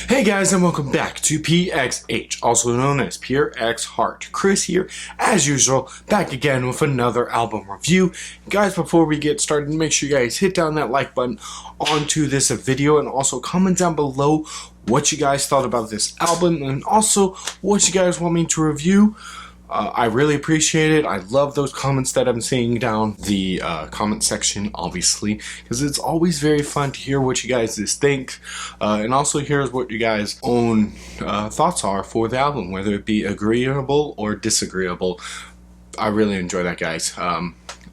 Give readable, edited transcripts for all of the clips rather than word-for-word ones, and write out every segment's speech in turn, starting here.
Hey guys, and welcome back to PXH, also known as PureXHeart. Chris here, as usual, back again with another album review. Guys, before we get started, make sure you guys hit down that like button onto this video and also comment down below what you guys thought about this album and also what you guys want me to review. I really appreciate it. I love those comments that I'm seeing down the comment section, obviously, because it's always very fun to hear what you guys think, and also hear what you guys' own thoughts are for the album, whether it be agreeable or disagreeable. I really enjoy that, guys.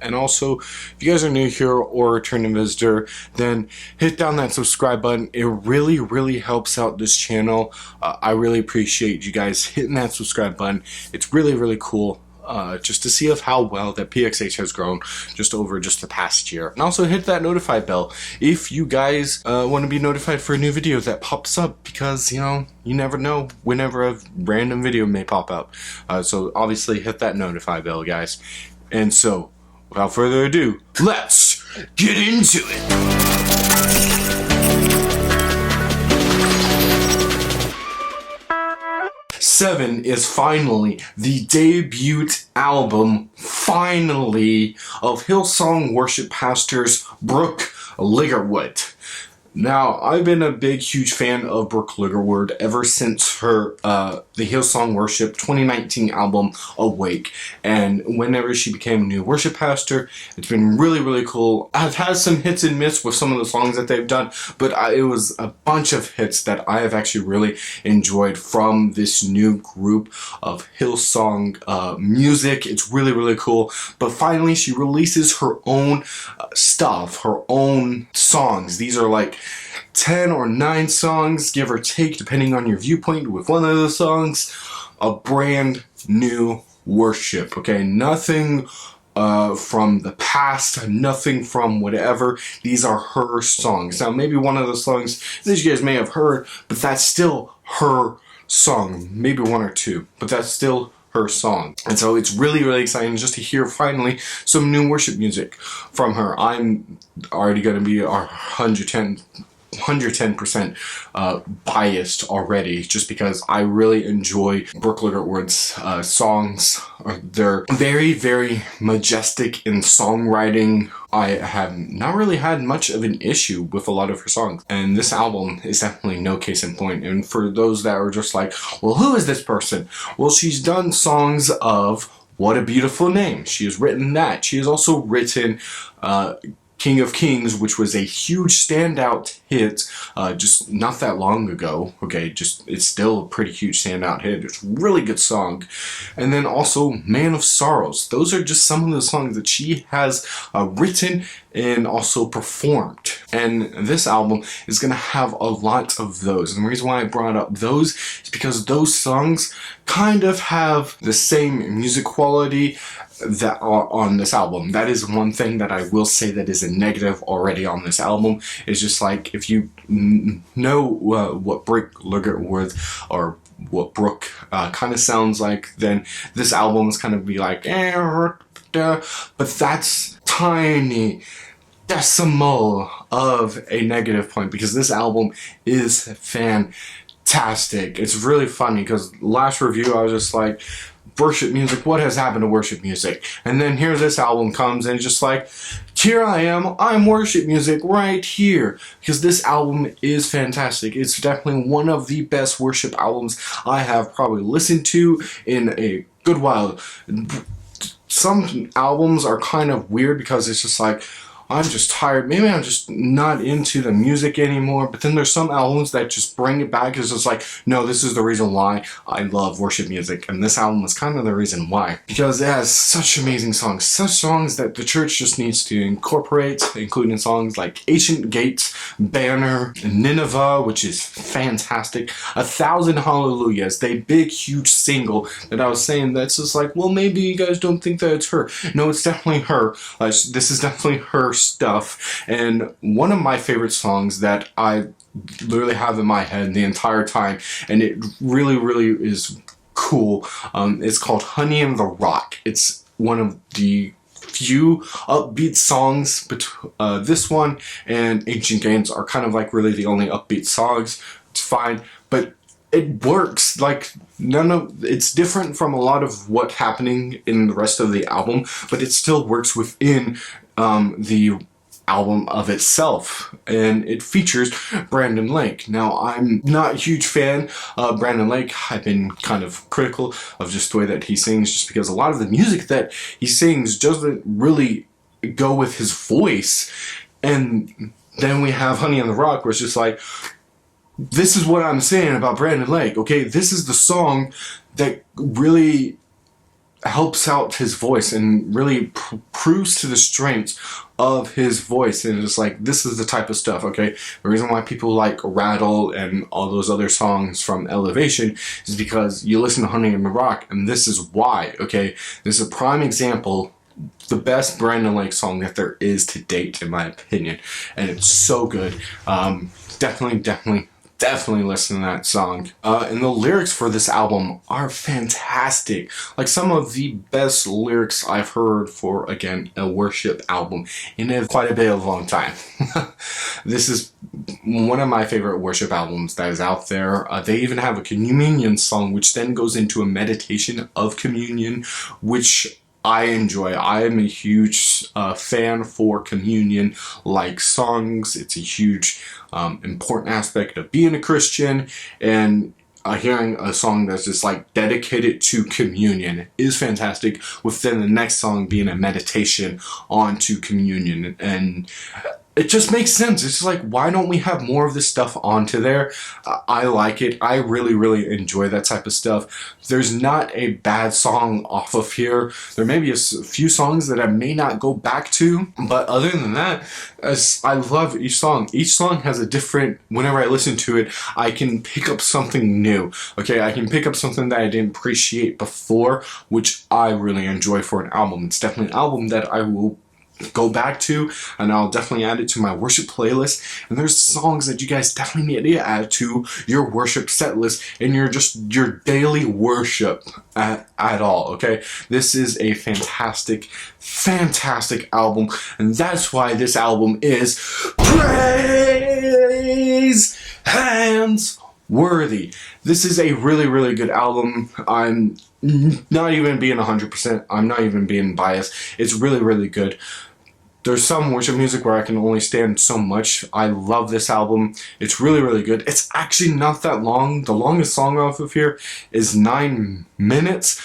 And also, if you guys are new here or a returning visitor, then hit down that subscribe button. It really helps out this channel. I really appreciate you guys hitting that subscribe button. It's really cool just to see of how well that PXH has grown just over the past year. And also hit that notify bell if you guys want to be notified for a new video that pops up, because, you know, you never know whenever a random video may pop up. So obviously hit that notify bell, guys. And so, without further ado, let's get into it! Seven is finally the debut album, finally, of Hillsong worship pastors Brooke Ligertwood. Now, I've been a huge fan of Brooke Ligertwood ever since her, the Hillsong Worship 2019 album, Awake. And whenever she became a new worship pastor, it's been really cool. I've had some hits and miss with some of the songs that they've done, but it was a bunch of hits that I have actually really enjoyed from this new group of Hillsong music. It's really cool. But finally, she releases her own stuff, her own songs. These are like 10 or 9 songs, give or take, depending on your viewpoint with one of the songs. A brand new worship, okay? Nothing from the past, nothing from whatever. These are her songs. Now, maybe one of the songs that you guys may have heard, but that's still her song. Maybe one or two, but that's still her song. And so it's really exciting just to hear finally some new worship music from her. I'm already going to be 110% biased already, just because I really enjoy Brooke Ligertwood's songs. They're very majestic in songwriting. I have not really had much of an issue with a lot of her songs, and this album is definitely no case in point. And for those that are just like, well, who is this person? Well, she's done songs of What a Beautiful Name. She has written that. She has also written King of Kings, which was a huge standout hit just not that long ago. Okay, it's still a pretty huge standout hit. It's a really good song. And then also Man of Sorrows. Those are just some of the songs that she has written and also performed. And this album is going to have a lot of those. And the reason why I brought up those is because those songs kind of have the same music quality that are on this album. That is one thing that I will say that is a negative already on this album. It's just like, if you know what Brooke Ligertwood or what Brooke kind of sounds like, then this album is kind of be like, but that's tiny decimal of a negative point, because this album is fantastic. It's really funny because last review I was just like, worship music, what has happened to worship music? And then here this album comes and it's just like, here I am, I'm worship music right here. Because this album is fantastic. It's definitely one of the best worship albums I have probably listened to in a good while. Some albums are kind of weird because it's just like, I'm just tired. Maybe I'm just not into the music anymore. But then there's some albums that just bring it back. It's just like, no, this is the reason why I love worship music. And this album is kind of the reason why. Because it has such amazing songs. Such songs that the church just needs to incorporate, including songs like Ancient Gates, Banner, Nineveh, which is fantastic. 1,000 Hallelujahs, the big, huge single that I was saying that's just like, well, maybe you guys don't think that it's her. No, it's definitely her. This is definitely her stuff. And one of my favorite songs that I literally have in my head the entire time, and it really is cool, it's called Honey in the Rock. It's one of the few upbeat songs, but this one and Ancient Games are kind of like really the only upbeat songs. It's fine, but it works. Like, it's different from a lot of what's happening in the rest of the album, but it still works within the album of itself, and it features Brandon Lake. Now, I'm not a huge fan of Brandon Lake. I've been kind of critical of just the way that he sings, just because a lot of the music that he sings doesn't really go with his voice. And then we have Honey on the Rock, where it's just like, this is what I'm saying about Brandon Lake, okay? This is the song that really helps out his voice and really proves to the strengths of his voice. And it's like, this is the type of stuff, okay? The reason why people like Rattle and all those other songs from Elevation is because you listen to Honey on the Rock, and this is why, okay? This is a prime example, the best Brandon Lake song that there is to date, in my opinion. And it's so good. Definitely listen to that song. And the lyrics for this album are fantastic. Like, some of the best lyrics I've heard for, again, a worship album in quite a bit of a long time. This is one of my favorite worship albums that is out there. They even have a communion song, which then goes into a meditation of communion, which I enjoy. I am a huge fan for communion-like songs. It's a huge important aspect of being a Christian, and hearing a song that's just like dedicated to communion is fantastic, with then the next song being a meditation onto communion. And it just makes sense. It's like, why don't we have more of this stuff onto there? I like it. I really enjoy that type of stuff. There's not a bad song off of here. There may be a few songs that I may not go back to, but other than that, I love each song. Each song has a different, whenever I listen to it, I can pick up something new. Okay, I can pick up something that I didn't appreciate before, which I really enjoy for an album. It's definitely an album that I will go back to, and I'll definitely add it to my worship playlist. And there's songs that you guys definitely need to add to your worship set list and your daily worship at all, okay? This is a fantastic album, and that's why this album is praise hands worthy. This is a really good album. I'm not even being 100%. I'm not even being biased. It's really good. There's some worship music where I can only stand so much. I love this album. It's really good. It's actually not that long. The longest song off of here is 9 minutes,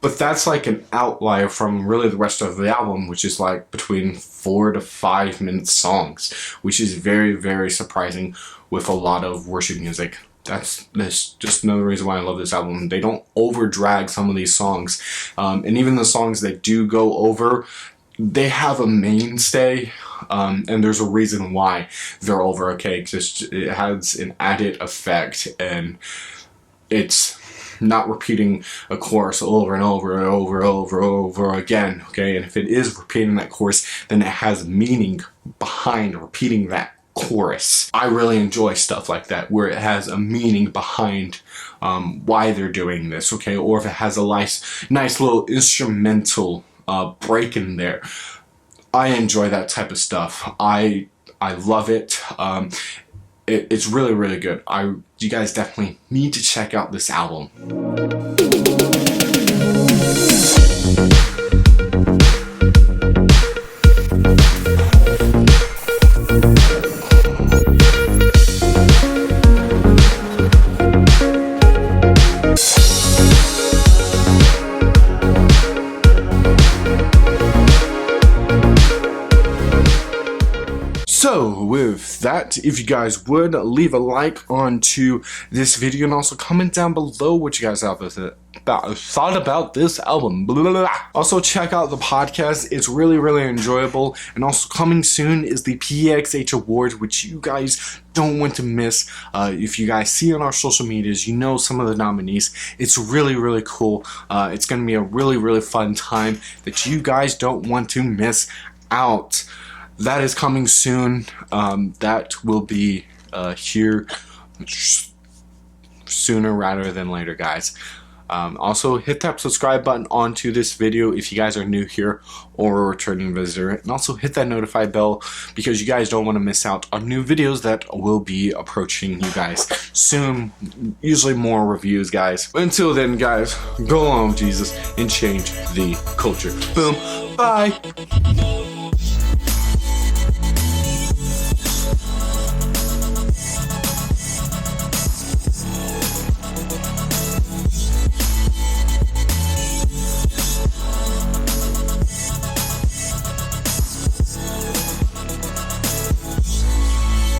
but that's like an outlier from really the rest of the album, which is like between 4 to 5 minute songs, which is very surprising with a lot of worship music. That's just another reason why I love this album. They don't over drag some of these songs, and even the songs that do go over, they have a mainstay, and there's a reason why they're over, okay? Because it has an added effect, and it's not repeating a chorus over and over again, okay? And if it is repeating that chorus, then it has meaning behind repeating that chorus. I really enjoy stuff like that, where it has a meaning behind why they're doing this, okay? Or if it has a nice little instrumental break in there. I enjoy that type of stuff. I love it. It's really good. You guys definitely need to check out this album. So with that, if you guys would leave a like onto this video, and also comment down below what you guys thought about this album. Blah, blah, blah. Also check out the podcast. It's really enjoyable. And also coming soon is the PXH Awards, which you guys don't want to miss. If you guys see on our social medias, you know some of the nominees. It's really cool. It's going to be a really fun time that you guys don't want to miss out. That is coming soon. That will be here sooner rather than later, guys. Also, hit that subscribe button onto this video if you guys are new here or a returning visitor. And also hit that notify bell because you guys don't want to miss out on new videos that will be approaching you guys soon. Usually more reviews, guys. Until then, guys, go on with Jesus and change the culture. Boom. Bye.